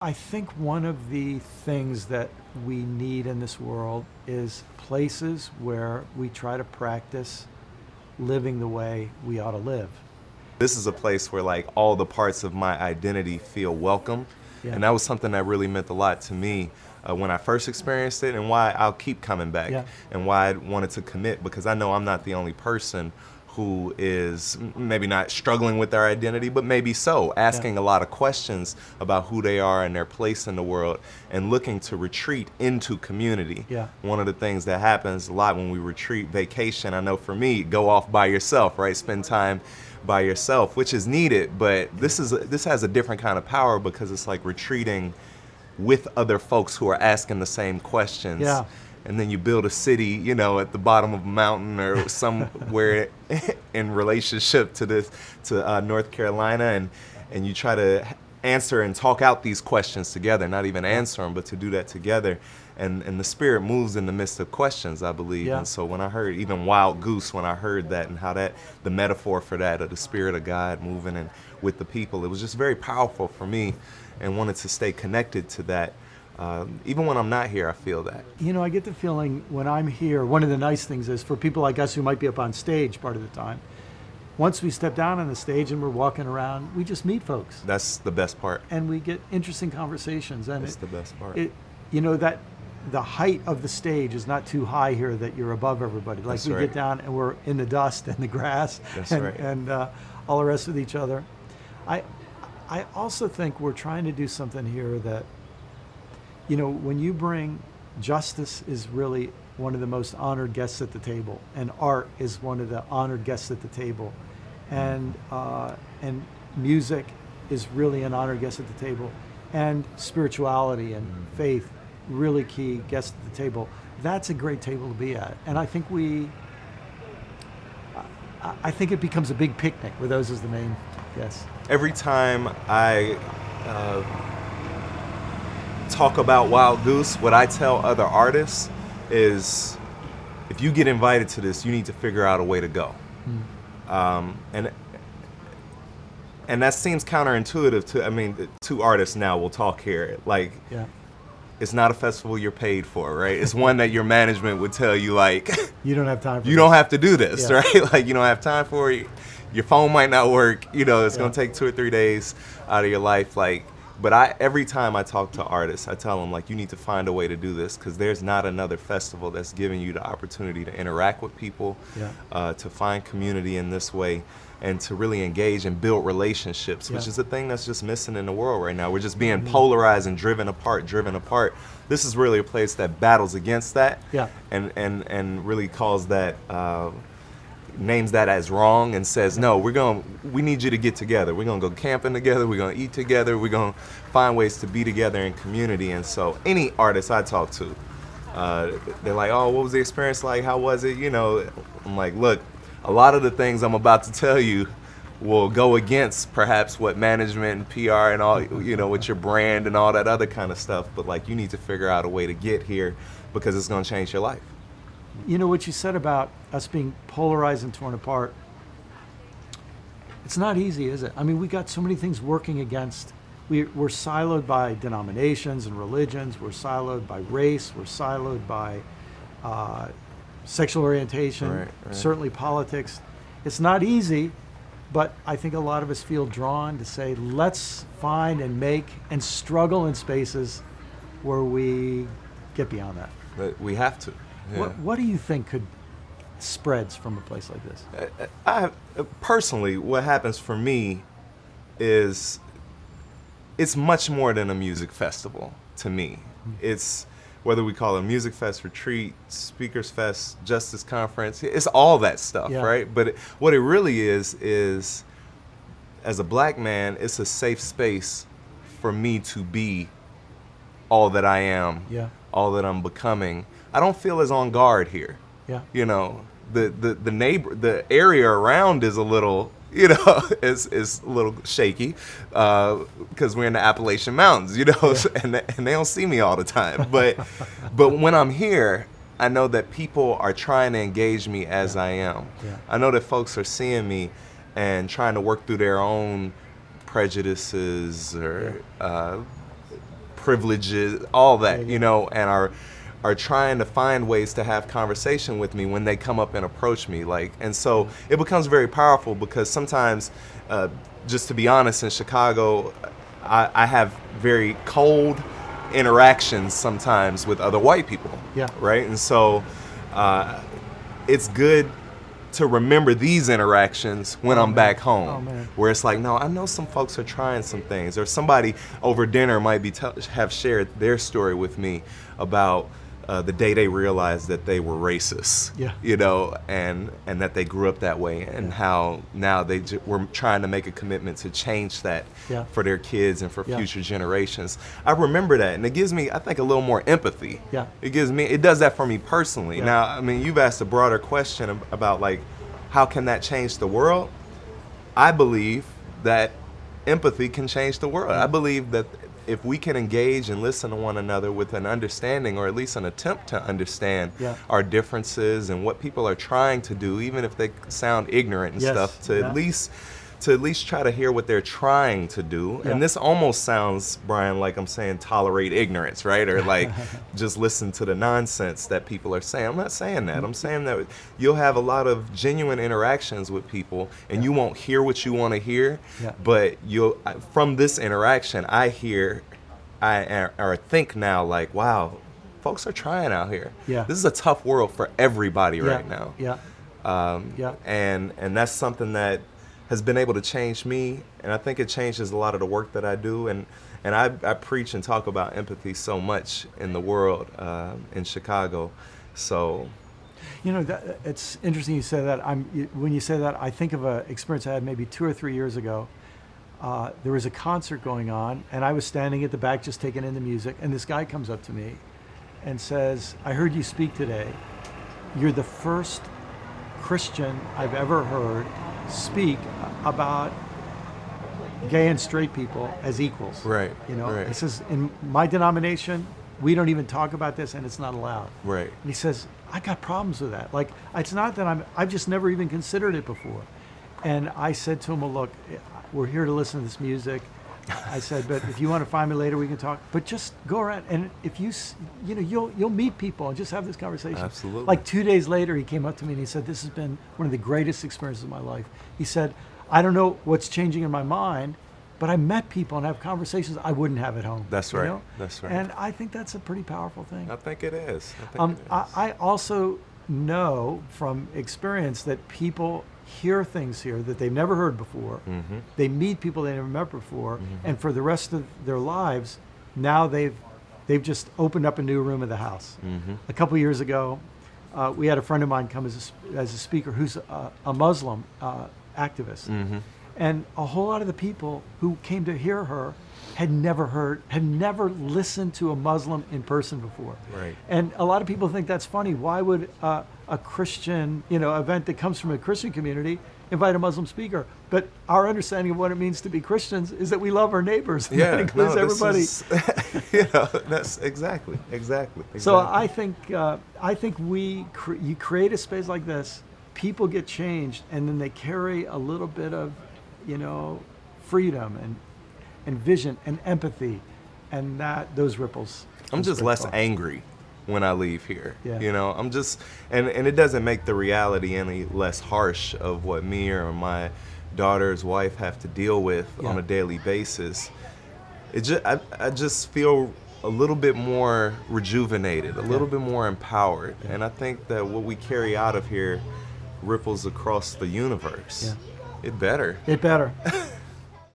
I think one of the things that we need in this world is places where we try to practice living the way we ought to live. This is a place where like all the parts of my identity feel welcome, Yeah. and that was something that really meant a lot to me when I first experienced it, and why I'll keep coming back, Yeah. and why I wanted to commit, because I know I'm not the only person who is maybe not struggling with their identity, but maybe so, asking a lot of questions about who they are and their place in the world, and looking to retreat into community. Yeah. One of the things that happens a lot when we retreat, vacation, I know for me, go off by yourself, right? Spend time by yourself, which is needed, but this has a different kind of power, because it's like retreating with other folks who are asking the same questions. Yeah. And then you build a city, you know, at the bottom of a mountain or somewhere in relationship to North Carolina, and you try to answer and talk out these questions together, not even answer them, but to do that together. And the Spirit moves in the midst of questions, I believe. Yeah. And so when I heard even Wild Goose, when I heard that, and how that, the metaphor for that, of the Spirit of God moving and with the people, it was just very powerful for me, and wanted to stay connected to that. Even when I'm not here, I feel that. You know, I get the feeling when I'm here, one of the nice things is for people like us who might be up on stage part of the time, once we step down on the stage and we're walking around, we just meet folks. That's the best part. And we get interesting conversations. And That's the best part. You know, that the height of the stage is not too high here that you're above everybody. Like That's we right. get down and we're in the dust and the grass That's and, right. and all the rest with each other. I also think we're trying to do something here that, you know, when you bring justice is really one of the most honored guests at the table, and art is one of the honored guests at the table, and music is really an honored guest at the table, and spirituality and faith, really key guests at the table. That's a great table to be at, and I think I think it becomes a big picnic with those as the main guests. Every time I talk about Wild Goose, what I tell other artists is, if you get invited to this, you need to figure out a way to go. And that seems counterintuitive to, I mean, two artists now will talk here. Like, Yeah. it's not a festival you're paid for, right? It's one that your management would tell you, like, You don't have time for you this. don't have to do this, Yeah. right? Like, you don't have time for it. Your phone might not work. You know, it's going Yeah. to take 2 or 3 days out of your life. Like, but every time I talk to artists, I tell them, like, you need to find a way to do this, because there's not another festival that's giving you the opportunity to interact with people, to find community in this way, and to really engage and build relationships, which Yeah. is the thing that's just missing in the world right now. We're just being polarized and driven apart. This is really a place that battles against that, Yeah. and really calls that, names that as wrong, and says, no, we need you to get together. We're gonna go camping together, we're gonna eat together, we're gonna find ways to be together in community. And so any artist I talk to, they're like, oh, what was the experience like? How was it? You know, I'm like, look, a lot of the things I'm about to tell you will go against perhaps what management and PR and all, you know, with your brand and all that other kind of stuff. But like, you need to figure out a way to get here, because it's gonna change your life. You know what you said about us being polarized and torn apart, it's not easy, is it? I mean, we got so many things working against. We're siloed by denominations and religions. We're siloed by race. We're siloed by sexual orientation, Right. certainly politics. It's not easy, but I think a lot of us feel drawn to say, let's find and make and struggle in spaces where we get beyond that. But we have to. Yeah. What do you think could spreads from a place like this? I personally, what happens for me is, it's much more than a music festival to me. It's, whether we call it a music fest, retreat, speakers fest, justice conference, it's all that stuff, Yeah. right? But what it really is, as a black man, it's a safe space for me to be all that I am, Yeah. all that I'm becoming. I don't feel as on guard here. Yeah. You know, the area around is a little, you know, is a little shaky, because we're in the Appalachian Mountains, you know, and they don't see me all the time. But when I'm here, I know that people are trying to engage me as I am. Yeah. I know that folks are seeing me and trying to work through their own prejudices or privileges, all that, Yeah. you know, and are trying to find ways to have conversation with me when they come up and approach me, like, and so it becomes very powerful because sometimes, just to be honest, in Chicago, I have very cold interactions sometimes with other white people, Yeah. right, and so it's good to remember these interactions when I'm back home, Oh, man. where it's like, no, I know some folks are trying some things, or somebody over dinner might be have shared their story with me about the day they realized that they were racist, Yeah. you know, and that they grew up that way, and how now they were trying to make a commitment to change that Yeah. for their kids and for Yeah. future generations. I remember that, and it gives me, I think, a little more empathy. Yeah. It does that for me personally. Yeah. Now, I mean, you've asked a broader question about, like, how can that change the world? I believe that empathy can change the world. I believe that if we can engage and listen to one another with an understanding, or at least an attempt to understand Yeah. our differences and what people are trying to do, even if they sound ignorant and Yes. stuff, to Yeah. at least try to hear what they're trying to do. Yeah. And this almost sounds, Brian, like I'm saying tolerate ignorance, right? Or like just listen to the nonsense that people are saying. I'm not saying that. I'm saying that you'll have a lot of genuine interactions with people, and you won't hear what you want to hear, Yeah. but from this interaction, I hear, or think now, like, wow, folks are trying out here. Yeah. This is a tough world for everybody Yeah. right now. Yeah. Yeah. And that's something that has been able to change me, and I think it changes a lot of the work that I do, and I preach and talk about empathy so much in the world, in Chicago, so. You know, it's interesting you say that. When you say that, I think of an experience I had maybe 2 or 3 years ago. There was a concert going on, and I was standing at the back just taking in the music, and this guy comes up to me and says, "I heard you speak today. You're the first Christian I've ever heard speak about gay and straight people as equals." Right, You know, right. he says, "In my denomination, we don't even talk about this, and it's not allowed." Right. And he says, "I got problems with that. Like, it's not that I've just never even considered it before." And I said to him, "Well, look, we're here to listen to this music." I said, "But if you want to find me later, we can talk. But just go around, and if you'll meet people and just have this conversation." Absolutely. Like 2 days later, he came up to me and he said, "This has been one of the greatest experiences of my life." He said, "I don't know what's changing in my mind, but I met people and have conversations I wouldn't have at home." That's you right. know? That's right. And I think that's a pretty powerful thing. I think it is. I I also know from experience that people hear things here that they've never heard before. Mm-hmm. They meet people they never met before, and for the rest of their lives, now they've just opened up a new room of the house. Mm-hmm. A couple years ago, we had a friend of mine come as a speaker who's a Muslim activist, Mm-hmm. and a whole lot of the people who came to hear her had never listened to a Muslim in person before. Right. And a lot of people think that's funny. Why would a Christian, event that comes from a Christian community invite a Muslim speaker? But our understanding of what it means to be Christians is that we love our neighbors. And that includes everybody. That's exactly. So I think you create a space like this, people get changed, and then they carry a little bit of, freedom and vision and empathy, and those ripples. I'm just spread less far. angry when I leave here. Yeah. I'm just, and it doesn't make the reality any less harsh of what me or my daughter's wife have to deal with on Yeah. a daily basis. I just feel a little bit more rejuvenated, a little bit more empowered, and I think that what we carry out of here ripples across the universe. Yeah. It better. It better.